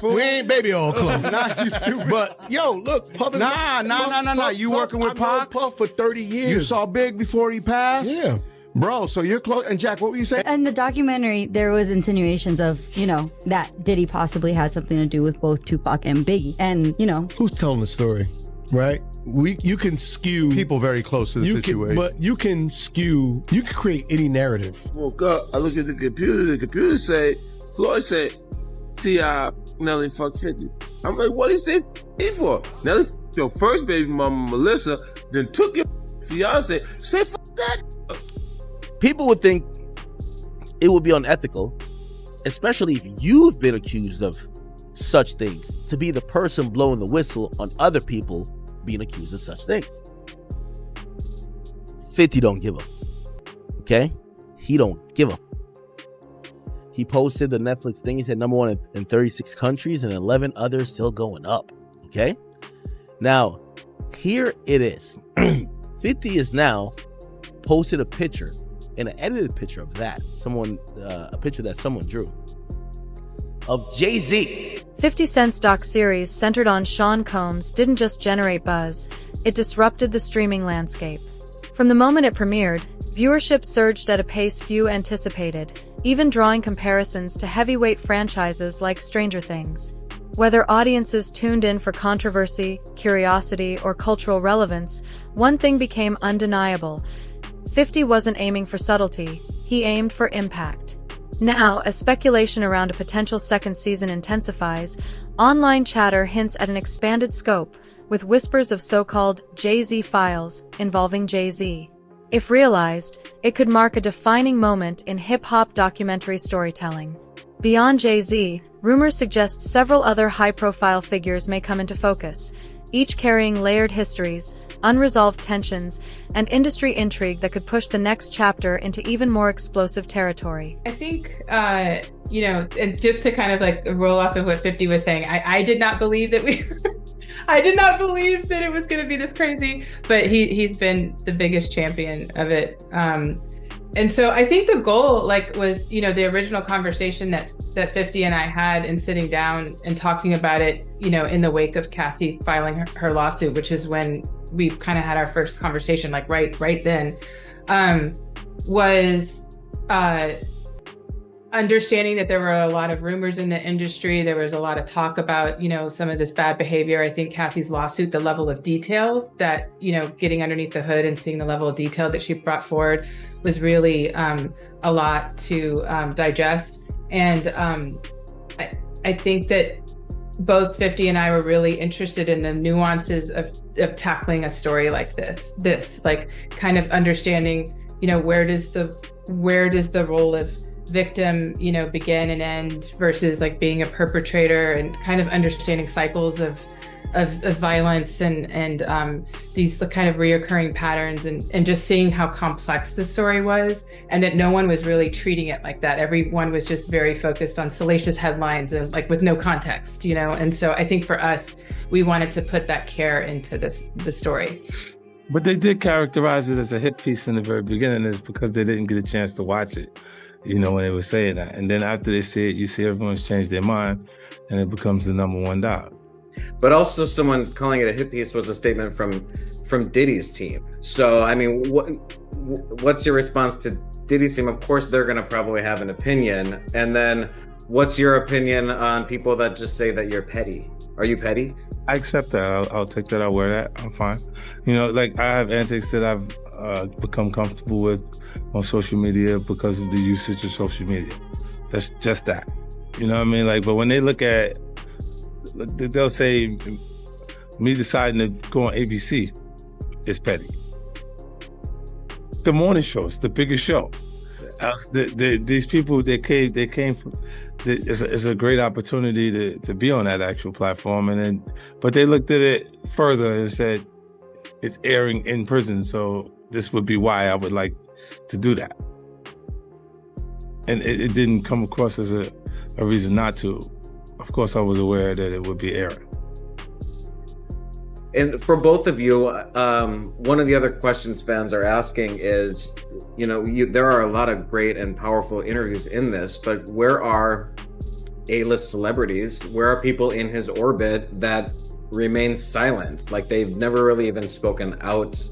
We ain't baby all close. Nah, you stupid. But yo, look, Puff is Nah. You working with I've known Pac? Puff for 30 years. You saw Big before he passed? Yeah. Bro, so you're close. And Jack, what were you saying? In the documentary, there was insinuations of, that Diddy possibly had something to do with both Tupac and Biggie. And, Who's telling the story, right? You can skew People very close to the situation. but you can create any narrative. Woke up, I look at the computer say, Floyd said, T.I. Nelly fuck 50. I'm like, what did he say f*** for? Nelly f*** your first baby mama, Melissa, then took your fiance. Say f*** that. People would think it would be unethical, especially if you've been accused of such things, to be the person blowing the whistle on other people being accused of such things. 50 don't give a. Okay? He don't give a. He posted the Netflix thing. He said number 1 in 36 countries and 11 others still going up. Okay? Now, here it is. 50 is now posted a picture, an edited picture of that. A picture that someone drew of Jay-Z. 50 Cent's doc-series centered on Sean Combs didn't just generate buzz, it disrupted the streaming landscape. From the moment it premiered, viewership surged at a pace few anticipated, even drawing comparisons to heavyweight franchises like Stranger Things. Whether audiences tuned in for controversy, curiosity, or cultural relevance, one thing became undeniable. 50 wasn't aiming for subtlety, he aimed for impact. Now, as speculation around a potential second season intensifies, online chatter hints at an expanded scope, with whispers of so-called Jay-Z files involving Jay-Z. If realized, it could mark a defining moment in hip-hop documentary storytelling. Beyond Jay-Z, rumors suggest several other high-profile figures may come into focus, each carrying layered histories, unresolved tensions, and industry intrigue that could push the next chapter into even more explosive territory. I think, and just to kind of like roll off of what 50 was saying, I did not believe that I did not believe that it was going to be this crazy, but he's been the biggest champion of it. And so I think the goal was, the original conversation that 50 and I had in sitting down and talking about it, in the wake of Cassie filing her lawsuit, which is when we kind of had our first conversation, right then, was understanding that there were a lot of rumors in the industry. There was a lot of talk about, some of this bad behavior. I think Cassie's lawsuit, the level of detail that, getting underneath the hood and seeing the level of detail that she brought forward was really a lot to digest. And I think that both 50 and I were really interested in the nuances of tackling a story like this, like kind of understanding, where does the role of victim, begin and end versus like being a perpetrator, and kind of understanding cycles of violence and these kind of reoccurring patterns, and just seeing how complex the story was, and that no one was really treating it like that. Everyone was just very focused on salacious headlines and with no context, and so I think for us, we wanted to put that care into the story. But they did characterize it as a hit piece in the very beginning, is because they didn't get a chance to watch it, when they were saying that. And then after they see it, you see everyone's changed their mind, and it becomes the number 1 dog. But also someone calling it a hit piece was a statement from Diddy's team. So, I mean, what's your response to Diddy's team? Of course, they're going to probably have an opinion. And then what's your opinion on people that just say that you're petty? Are you petty? I accept that. I'll take that. I'll wear that. I'm fine. I have antics that I've become comfortable with on social media because of the usage of social media. That's just that. You know what I mean? But when they look at, they'll say, me deciding to go on ABC is petty. The morning show is the biggest show. These people, they came from, it's a great opportunity to be on that actual platform. But they looked at it further and said, it's airing in prison, so this would be why I would like to do that. And it didn't come across as a reason not to. Of course, I was aware that it would be airing. And for both of you, one of the other questions fans are asking is, there are a lot of great and powerful interviews in this, but where are A-list celebrities, where are people in his orbit that remain silent? Like, they've never really even spoken out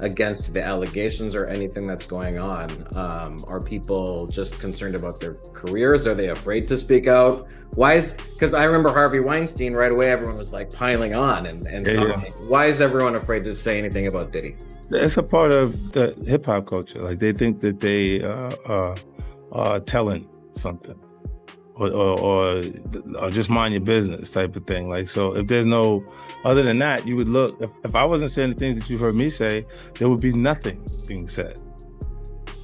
against the allegations or anything that's going on. Are people just concerned about their careers? Are they afraid to speak out? Why is, because I remember Harvey Weinstein, right away everyone was like piling on and talking. Why is everyone afraid to say anything about Diddy? It's a part of the hip hop culture. Like, they think that they are telling something, or just mind your business type of thing. Like, so if there's no, other than that, you would look, if I wasn't saying the things that you've heard me say, there would be nothing being said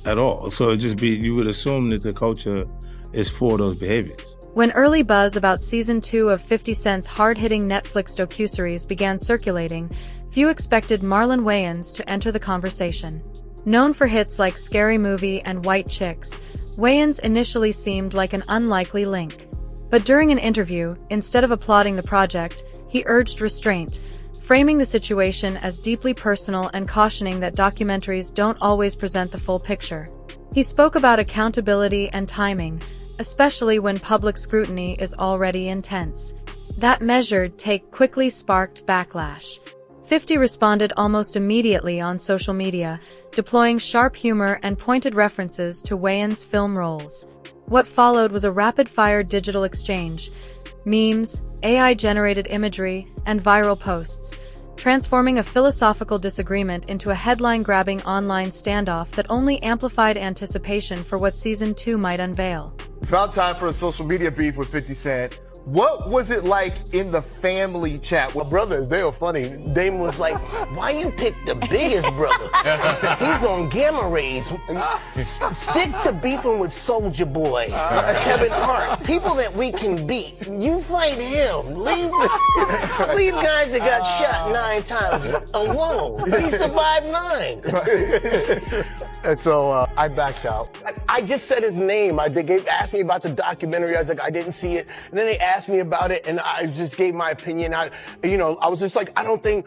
at all. So it'd just be, you would assume that the culture is for those behaviors. When early buzz about season 2 of 50 Cent's hard-hitting Netflix docuseries began circulating, few expected Marlon Wayans to enter the conversation. Known for hits like Scary Movie and White Chicks, Wayans initially seemed like an unlikely link. But during an interview, instead of applauding the project, he urged restraint, framing the situation as deeply personal and cautioning that documentaries don't always present the full picture. He spoke about accountability and timing, especially when public scrutiny is already intense. That measured take quickly sparked backlash. 50 responded almost immediately on social media, deploying sharp humor and pointed references to Wayans' film roles. What followed was a rapid-fire digital exchange, memes, AI-generated imagery, and viral posts, transforming a philosophical disagreement into a headline-grabbing online standoff that only amplified anticipation for what season 2 might unveil. Found time for a social media beef with 50 Cent. What was it like in the family chat? Well, brothers, they were funny. Damon was like, why you pick the biggest brother? He's on gamma rays. Stick to beefing with Soulja Boy, Kevin Hart. People that we can beat. You fight him. Leave guys that got shot 9 times alone. He survived 9. And so I backed out. I just said his name. They asked me about the documentary. I was like, I didn't see it. And then they asked me about it, and I just gave my opinion. I was just like, I don't think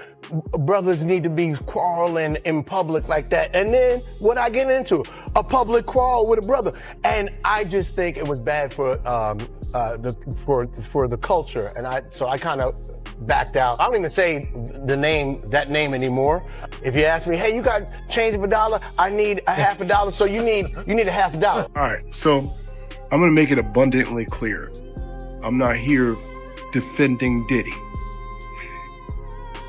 brothers need to be quarreling in public like that. And then what I get into? A public quarrel with a brother. And I just think it was bad for the culture. And so I kind of backed out. I don't even say that name anymore. If you ask me, hey, you got change of $1? I need a half $1. So you need a half $1. All right, so I'm gonna make it abundantly clear. I'm not here defending Diddy.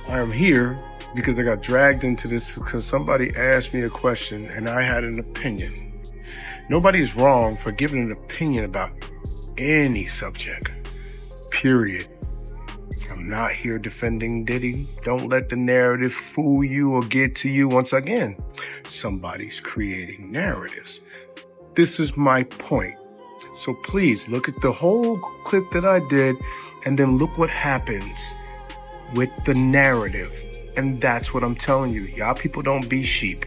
I am here because I got dragged into this because somebody asked me a question and I had an opinion. Nobody's wrong for giving an opinion about any subject, period. I'm not here defending Diddy. Don't let the narrative fool you or get to you. Once again, somebody's creating narratives. This is my point. So please look at the whole clip that I did and then look what happens with the narrative. And that's what I'm telling you. Y'all people don't be sheep.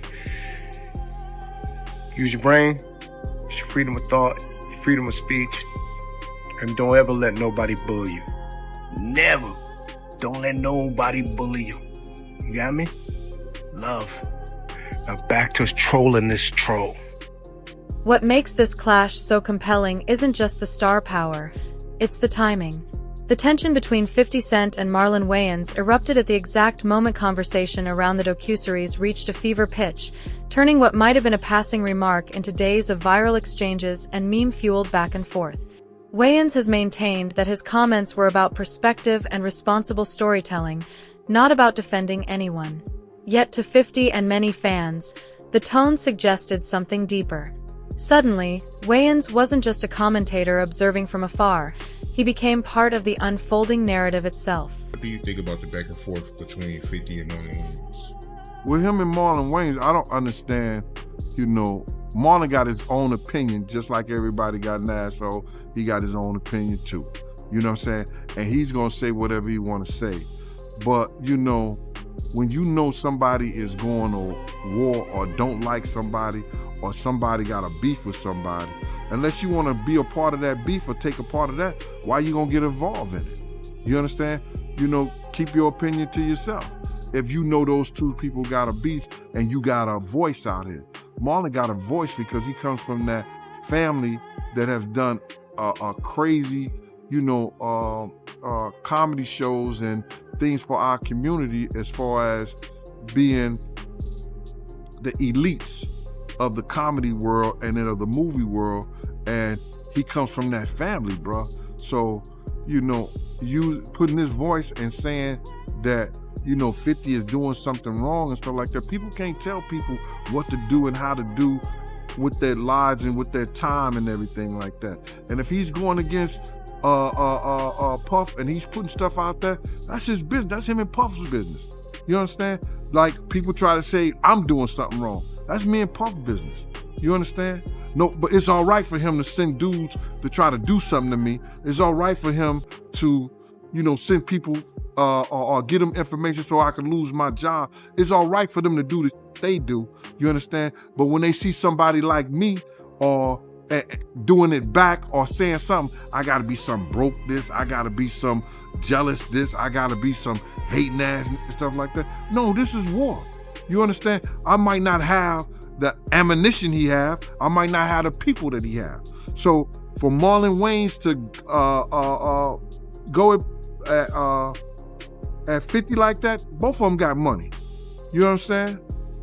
Use your brain, use your freedom of thought, your freedom of speech, and don't ever let nobody bully you. Never. Don't let nobody bully you. You got me? Love. Now back to trolling this troll. What makes this clash so compelling isn't just the star power, it's the timing. The tension between 50 Cent and Marlon Wayans erupted at the exact moment conversation around the docuseries reached a fever pitch, turning what might have been a passing remark into days of viral exchanges and meme-fueled back and forth. Wayans has maintained that his comments were about perspective and responsible storytelling, not about defending anyone. Yet to 50 and many fans, the tone suggested something deeper. Suddenly, Wayans wasn't just a commentator observing from afar, he became part of the unfolding narrative itself. What do you think about the back and forth between 50 and Marlon Wayans? With him and Marlon Wayans, I don't understand, Marlon got his own opinion, just like everybody got an asshole, he got his own opinion too. You know what I'm saying? And he's gonna say whatever he wanna say. But when somebody is going to war or don't like somebody, or somebody got a beef with somebody, unless you want to be a part of that beef or take a part of that, why you gonna get involved in it? You understand? Keep your opinion to yourself. If those two people got a beef and you got a voice out here. Marlon got a voice because he comes from that family that has done a crazy comedy shows and things for our community as far as being the elites of the comedy world and then of the movie world, and he comes from that family, bro. So, you putting his voice and saying that 50 is doing something wrong and stuff like that. People can't tell people what to do and how to do with their lives and with their time and everything like that. And if he's going against Puff and he's putting stuff out there, that's his business. That's him and Puff's business. You understand? Like, people try to say I'm doing something wrong. That's me and Puff's business. You understand? No, but it's all right for him to send dudes to try to do something to me. It's all right for him to, send people or get them information so I can lose my job. It's all right for them to do the they do. You understand? But when they see somebody like me or doing it back or saying something, I gotta be some broke this, I gotta be some jealous this, I gotta be some hating ass and stuff like that. No, this is war. You understand? I might not have the ammunition he have. I might not have the people that he have. So for Marlon Wayans to go at 50 like that, both of them got money. You know what I'm saying?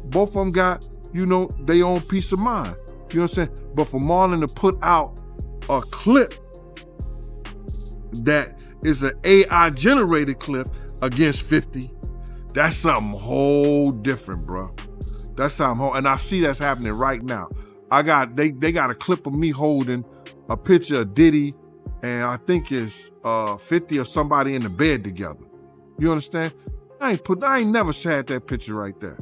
Both of them got, their own peace of mind. You know what I'm saying? But for Marlon to put out a clip that is an AI generated clip against 50, that's something whole different, bro. That's something whole, and I see that's happening right now. They got a clip of me holding a picture of Diddy, and I think it's 50 or somebody in the bed together. You understand? I ain't never had that picture right there.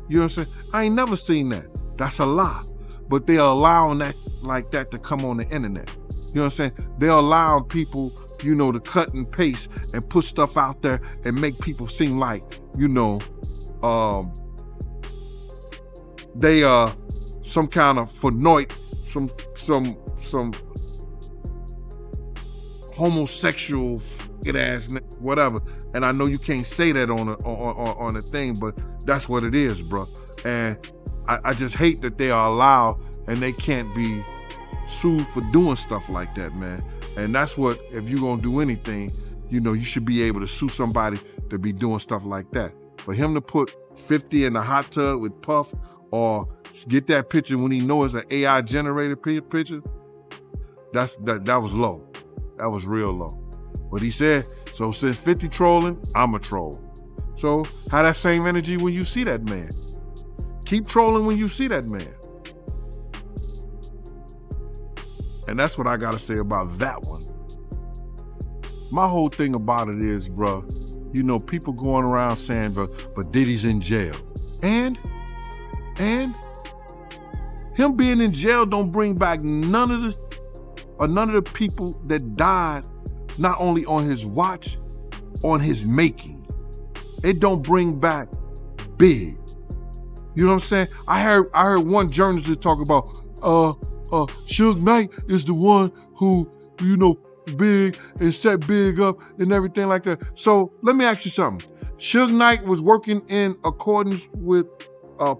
You know what I'm saying? I ain't never seen that. That's a lie. But they're allowing that like that to come on the internet. You know what I'm saying? They're allowing people, to cut and paste and put stuff out there and make people seem like, they are some kind of fanoid, some homosexual ass whatever. And I know you can't say that on a thing, but that's what it is, bro. And I just hate that they are allowed and they can't be sued for doing stuff like that, man. And that's what, if you're gonna do anything, you should be able to sue somebody to be doing stuff like that. For him to put 50 in the hot tub with Puff or get that picture when he knows it's an AI generated picture, that was low. That was real low. But he said, so since 50 trolling, I'm a troll. So have that same energy when you see that man. Keep trolling when you see that man. And that's what I gotta say about that one. My whole thing about it is, bro, people going around saying, but Diddy's in jail. And him being in jail don't bring back none of the people that died, not only on his watch, on his making. It don't bring back Big. You know what I'm saying? I heard one journalist talk about Suge Knight is the one who, Big and set Big up and everything like that. So let me ask you something. Suge Knight was working in accordance with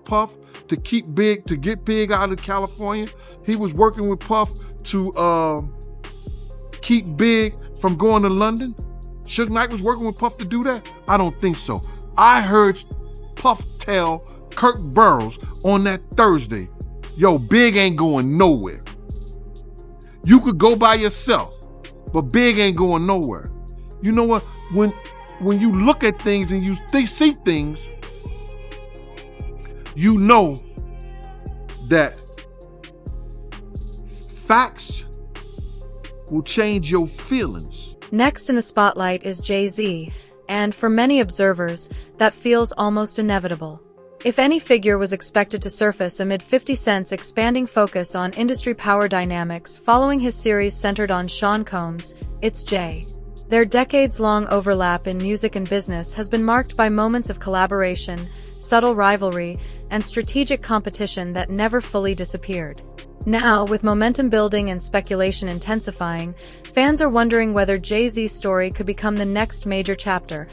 Puff to get Big out of California. He was working with Puff to keep Big from going to London. Suge Knight was working with Puff to do that? I don't think so. I heard Puff tell Kirk Burroughs on that Thursday, yo, Big ain't going nowhere. You could go by yourself, but Big ain't going nowhere. You know what? When you look at things and you see things, you know that facts will change your feelings. Next in the spotlight is Jay-Z, and for many observers, that feels almost inevitable. If any figure was expected to surface amid 50 Cent's expanding focus on industry power dynamics following his series centered on Sean Combs, it's Jay. Their decades-long overlap in music and business has been marked by moments of collaboration, subtle rivalry, and strategic competition that never fully disappeared. Now, with momentum building and speculation intensifying, fans are wondering whether Jay-Z's story could become the next major chapter,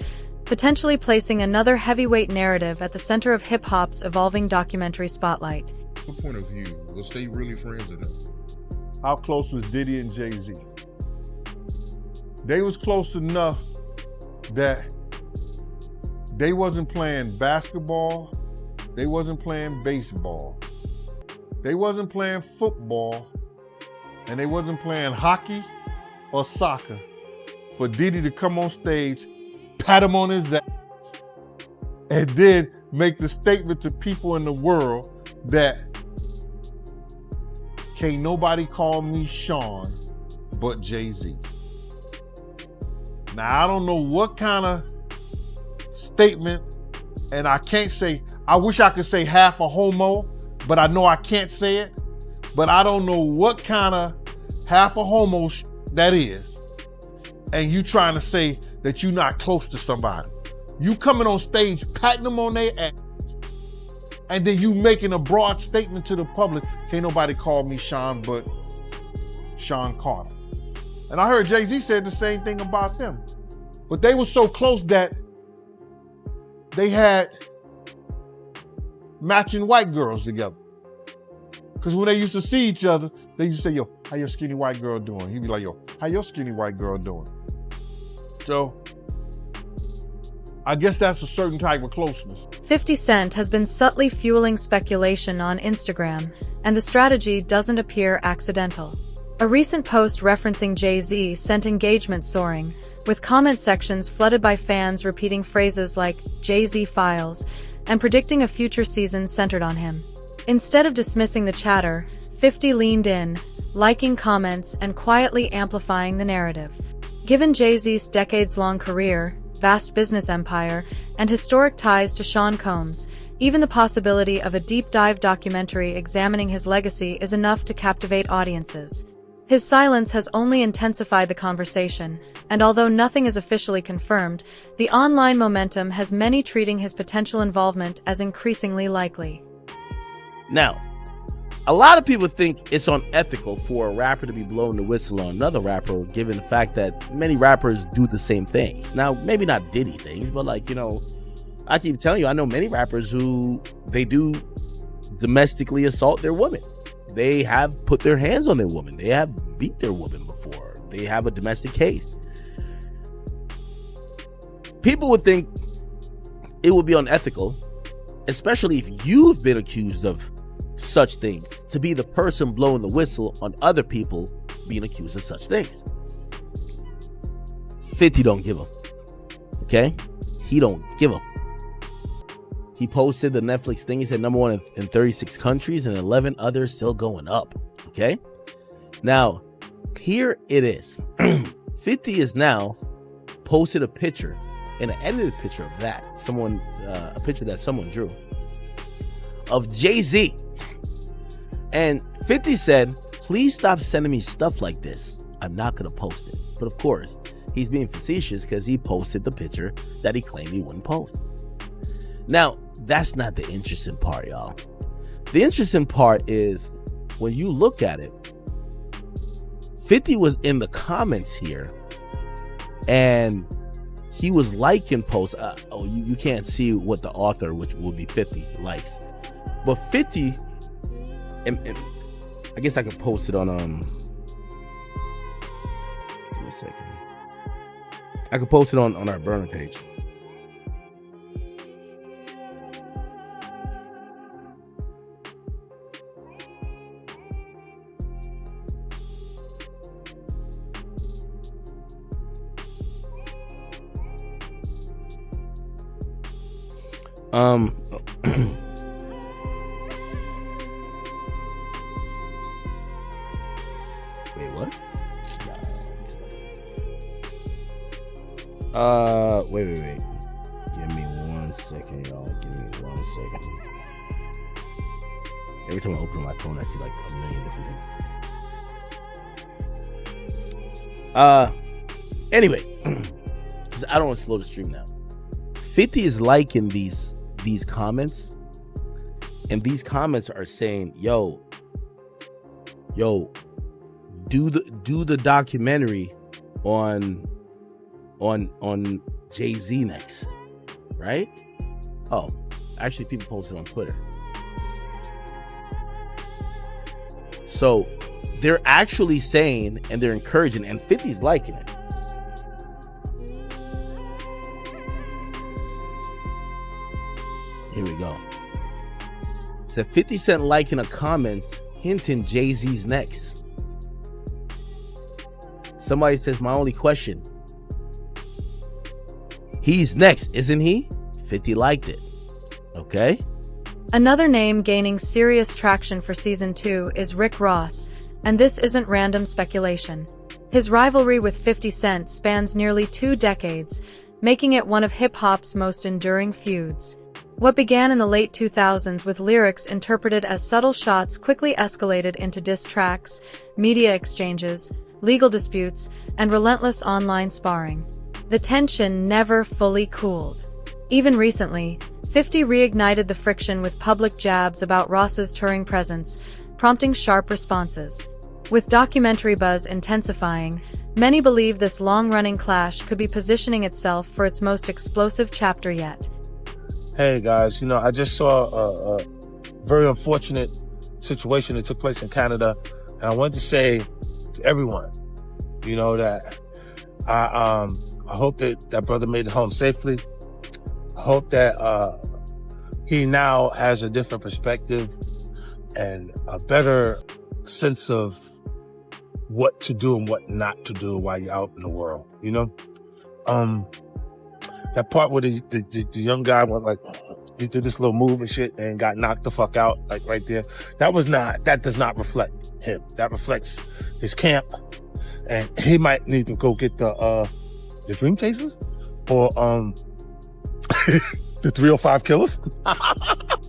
potentially placing another heavyweight narrative at the center of hip-hop's evolving documentary spotlight. From a point of view, was they really friends or not? How close was Diddy and Jay-Z? They was close enough that they wasn't playing basketball, they wasn't playing baseball, they wasn't playing football, and they wasn't playing hockey or soccer for Diddy to come on stage, pat him on his ass, and then make the statement to people in the world that can't nobody call me Sean but Jay-Z. Now, I don't know what kind of statement, and I can't say, I wish I could say half a homo, but I know I can't say it, but I don't know what kind of half a homo that is, and you trying to say that you're not close to somebody. You coming on stage, patting them on their ass, and then you making a broad statement to the public, can't nobody call me Sean but Sean Carter. And I heard Jay-Z said the same thing about them. But they were so close that they had matching white girls together. Because when they used to see each other, they used to say, yo, how your skinny white girl doing? He'd be like, yo, how your skinny white girl doing? So I guess that's a certain type of closeness. 50 Cent has been subtly fueling speculation on Instagram, and the strategy doesn't appear accidental. A recent post referencing Jay-Z sent engagement soaring, with comment sections flooded by fans repeating phrases like Jay-Z files and predicting a future season centered on him. Instead of dismissing the chatter, 50 leaned in, liking comments and quietly amplifying the narrative. Given Jay-Z's decades-long career, vast business empire, and historic ties to Sean Combs, even the possibility of a deep-dive documentary examining his legacy is enough to captivate audiences. His silence has only intensified the conversation, and although nothing is officially confirmed, the online momentum has many treating his potential involvement as increasingly likely. Now, a lot of people think it's unethical for a rapper to be blowing the whistle on another rapper, given the fact that many rappers do the same things. Now, maybe not Diddy things, but like, I keep telling you, I know many rappers who they do domestically assault their women. They have put their hands on their woman. They have beat their woman before. They have a domestic case. People would think it would be unethical, especially if you've been accused of such things, to be the person blowing the whistle on other people being accused of such things. 50 don't give a, okay? He don't give a. He posted the Netflix thing. He said #1 in 36 countries and 11 others still going up. Okay. Now, here it is. 50 is now posted a picture, and an edited picture of that. A picture that someone drew of Jay-Z. And 50 said, please stop sending me stuff like this. I'm not going to post it. But of course, he's being facetious because he posted the picture that he claimed he wouldn't post. Now, that's not the interesting part, y'all. The interesting part is when you look at it, 50 was in the comments here and he was liking posts. You can't see what the author, which will be 50, likes. But 50, and I guess I could post it on, give me a second. I could post it on our burner page. Wait, what? Wait. Give me 1 second, y'all. Give me 1 second. Every time I open my phone, I see like a million different things. Anyway, because I don't want to slow the stream now. 50 is liking these comments, and these comments are saying, yo, do the documentary on Jay-Z next, right? Oh, actually people posted on Twitter. So they're actually saying, and they're encouraging, and 50's liking it. Here we go. Said 50 Cent liking a comments hinting Jay-Z's next. Somebody says, my only question. He's next, isn't he? 50 liked it. Okay. Another name gaining serious traction for season 2 is Rick Ross, and this isn't random speculation. His rivalry with 50 Cent spans nearly 2 decades, making it one of hip-hop's most enduring feuds. What began in the late 2000s with lyrics interpreted as subtle shots quickly escalated into diss tracks, media exchanges, legal disputes, and relentless online sparring. The tension never fully cooled. Even recently, 50 reignited the friction with public jabs about Ross's touring presence, prompting sharp responses. With documentary buzz intensifying, many believe this long-running clash could be positioning itself for its most explosive chapter yet. Hey guys, I just saw a very unfortunate situation that took place in Canada, and I wanted to say to everyone, that I hope that brother made it home safely. I hope that he now has a different perspective and a better sense of what to do and what not to do while you're out in the world. That part where the young guy went he did this little move and shit and got knocked the fuck out, right there. That does not reflect him. That reflects his camp. And he might need to go get the Dream Chasers or the 305 Killers.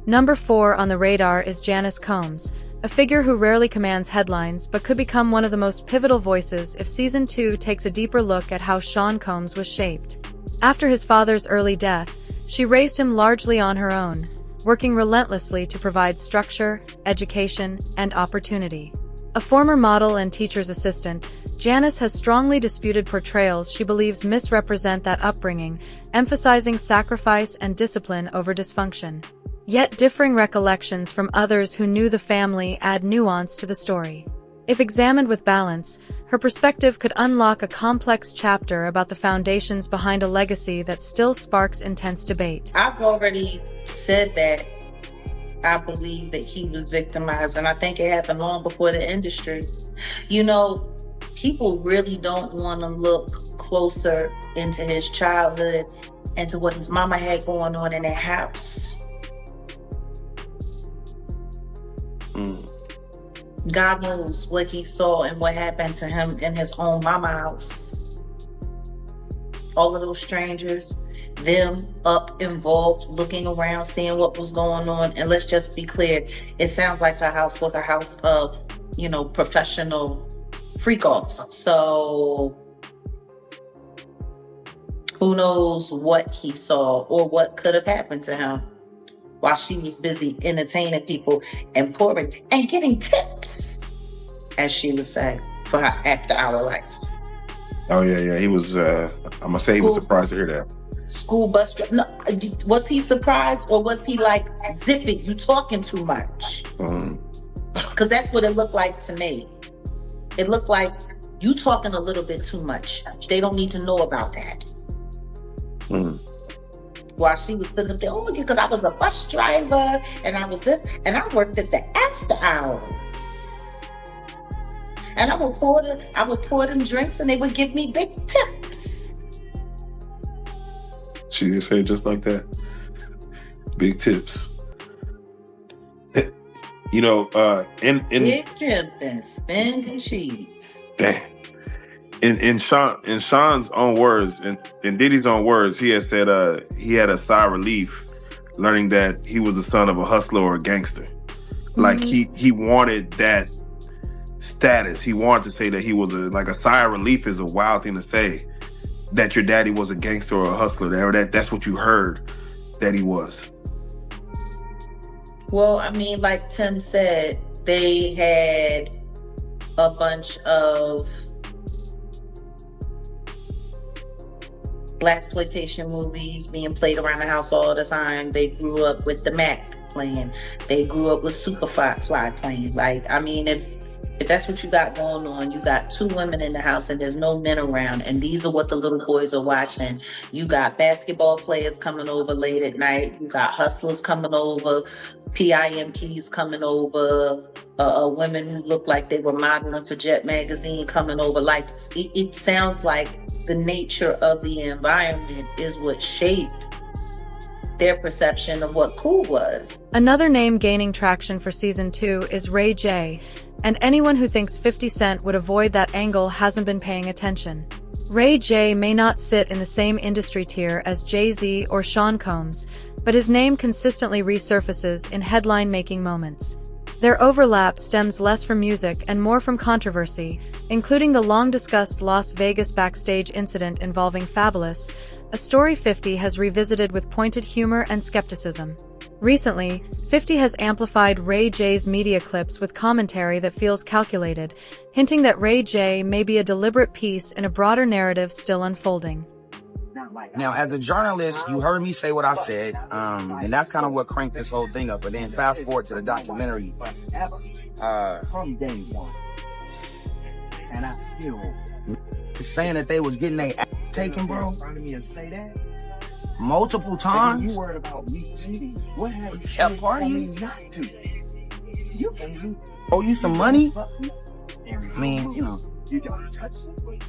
Number 4 on the radar is Janice Combs, a figure who rarely commands headlines but could become one of the most pivotal voices if Season 2 takes a deeper look at how Sean Combs was shaped. After his father's early death, she raised him largely on her own, working relentlessly to provide structure, education, and opportunity. A former model and teacher's assistant, Janice has strongly disputed portrayals she believes misrepresent that upbringing, emphasizing sacrifice and discipline over dysfunction. Yet differing recollections from others who knew the family add nuance to the story. If examined with balance, her perspective could unlock a complex chapter about the foundations behind a legacy that still sparks intense debate. I've already said that I believe that he was victimized, and I think it happened long before the industry. People really don't want to look closer into his childhood and to what his mama had going on in that house. God knows what he saw and what happened to him in his own mama house. All of those strangers, them up involved, looking around, seeing what was going on. And let's just be clear, it sounds like her house was a house of, professional freak-offs. So who knows what he saw or what could have happened to him while she was busy entertaining people and pouring and getting tips, as she would say, for her after-hour life. Oh yeah. He was. I'm gonna say he was surprised to hear that. School bus driver. No, was he surprised or was he like, zip it, you talking too much? Because that's what it looked like to me. It looked like you talking a little bit too much. They don't need to know about that. While she was sitting up there, because I was a bus driver and I was this, and I worked at the after hours. And I would pour them drinks and they would give me big tips. She did say it just like that. Big tips. Big tip and spending cheese. Dang. In Sean's own words, in Diddy's own words, he had said he had a sigh of relief learning that he was the son of a hustler or a gangster. Like he wanted that status. He wanted to say that he was a sigh of relief is a wild thing to say, that your daddy was a gangster or a hustler. That's what you heard that he was. Well, I mean, like Tim said, they had a bunch of blaxploitation movies being played around the house all the time. They grew up with the Mac playing. They grew up with Superfly playing. Like, I mean, if If that's what you got going on, you got 2 women in the house and there's no men around, and these are what the little boys are watching. You got basketball players coming over late at night. You got hustlers coming over, PIMPs coming over, women who look like they were modeling for Jet Magazine coming over. Like, it sounds like the nature of the environment is what shaped their perception of what cool was. Another name gaining traction for season 2 is Ray J, and anyone who thinks 50 Cent would avoid that angle hasn't been paying attention. Ray J may not sit in the same industry tier as Jay-Z or Sean Combs, but his name consistently resurfaces in headline-making moments. Their overlap stems less from music and more from controversy, including the long-discussed Las Vegas backstage incident involving Fabulous, a story 50 has revisited with pointed humor and skepticism. Recently, 50 has amplified Ray J's media clips with commentary that feels calculated, hinting that Ray J may be a deliberate piece in a broader narrative still unfolding. Now, as a journalist, you heard me say what I said, and that's kind of what cranked this whole thing up. But then fast forward to the documentary. Saying that they was getting their ass taken, bro. Multiple times. You worried about me cheating? What at parties? Oh, you some money? I mean, you know.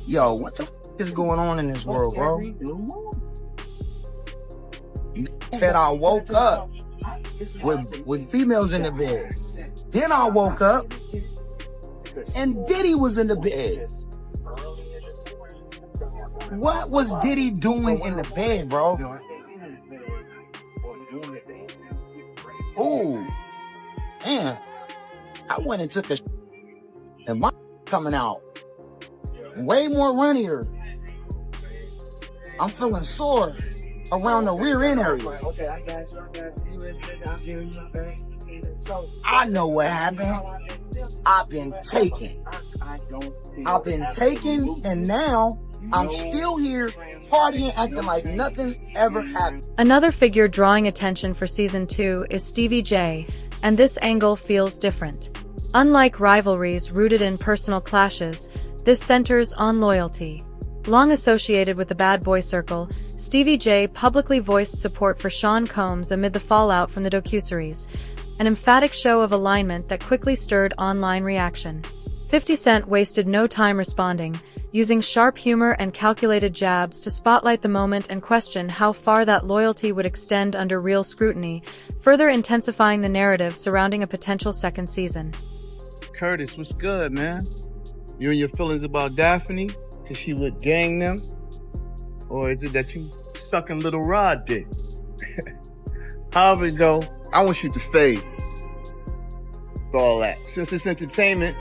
Yo, what the f is going on in this world, bro? Said I woke up with females in the bed. Then I woke up and Diddy was in the bed. What was Diddy doing in the bed, bro? Ooh, man, I went and took a and my coming out way more runnier. I'm feeling sore around the rear end area. I know what happened. I've been taken. And now I'm still here partying, acting like nothing ever happened. Another figure drawing attention for season 2 is Stevie J, and this angle feels different. Unlike rivalries rooted in personal clashes, this centers on loyalty. Long associated with the bad boy circle, Stevie J publicly voiced support for Sean Combs amid the fallout from the docuseries, an emphatic show of alignment that quickly stirred online reaction. 50 Cent wasted no time responding, using sharp humor and calculated jabs to spotlight the moment and question how far that loyalty would extend under real scrutiny, further intensifying the narrative surrounding a potential second season. Curtis, what's good, man? You and your feelings about Daphne? Cause she would gang them? Or is it that you sucking little Rod dick? However it go, I want you to fade for all that. Since it's entertainment,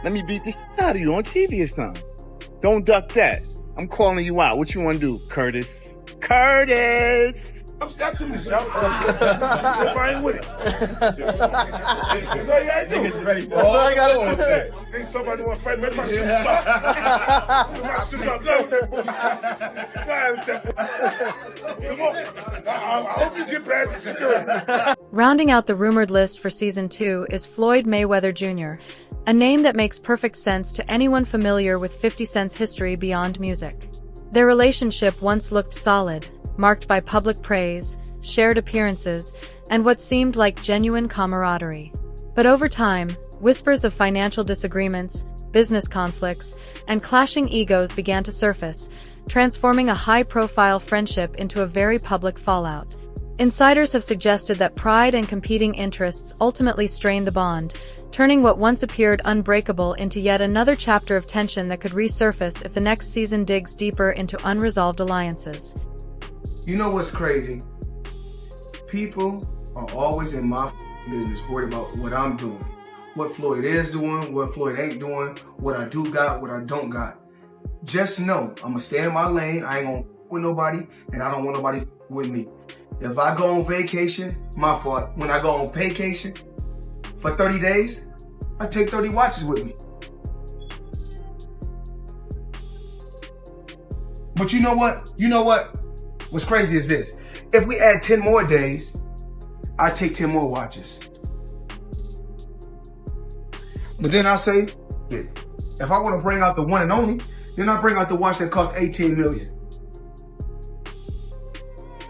let me beat the shit out of you on TV or something. Don't duck that. I'm calling you out. What you want to do, Curtis? Curtis! I'm stepping to myself. If I ain't with it. That's all you gotta do. That's ready for all I gotta do. Ain't somebody want to fight me. My shit's up. My shit's up. Go with that bullshit. Come on. I hope you get past the security. Rounding out the rumored list for season 2 is Floyd Mayweather Jr., a name that makes perfect sense to anyone familiar with 50 Cent's history beyond music. Their relationship once looked solid, marked by public praise, shared appearances, and what seemed like genuine camaraderie. But over time, whispers of financial disagreements, business conflicts, and clashing egos began to surface, transforming a high-profile friendship into a very public fallout. Insiders have suggested that pride and competing interests ultimately strained the bond, turning what once appeared unbreakable into yet another chapter of tension that could resurface if the next season digs deeper into unresolved alliances. You know what's crazy? People are always in my business, worried about what I'm doing, what Floyd is doing, what Floyd ain't doing, what I do got, what I don't got. Just know, I'm gonna stay in my lane. I ain't gonna with nobody, and I don't want nobody with me. If I go on vacation, my fault. When I go on vacation for 30 days, I take 30 watches with me. But you know what? What's crazy is this. If we add 10 more days, I take 10 more watches. But then I say, yeah, if I want to bring out the one and only, then I bring out the watch that costs $18 million.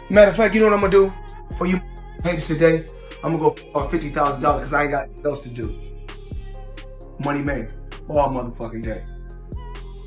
Matter of fact, you know what I'm gonna do for you haters today? I'm gonna go for $50,000 because I ain't got nothing else to do. Money made all motherfucking day.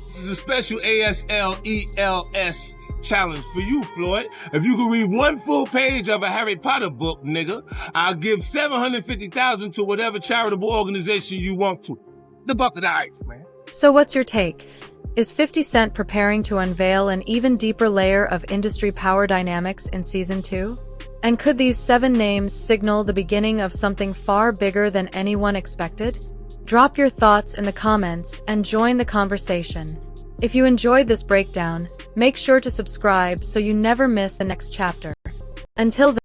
This is a special ASLELS challenge for you, Floyd. If you can read one full page of a Harry Potter book, nigga, I'll give $750,000 to whatever charitable organization you want to. The Bucket of Ice, man. So what's your take? Is 50 Cent preparing to unveil an even deeper layer of industry power dynamics in Season 2? And could these 7 names signal the beginning of something far bigger than anyone expected? Drop your thoughts in the comments and join the conversation. If you enjoyed this breakdown, make sure to subscribe so you never miss the next chapter. Until then,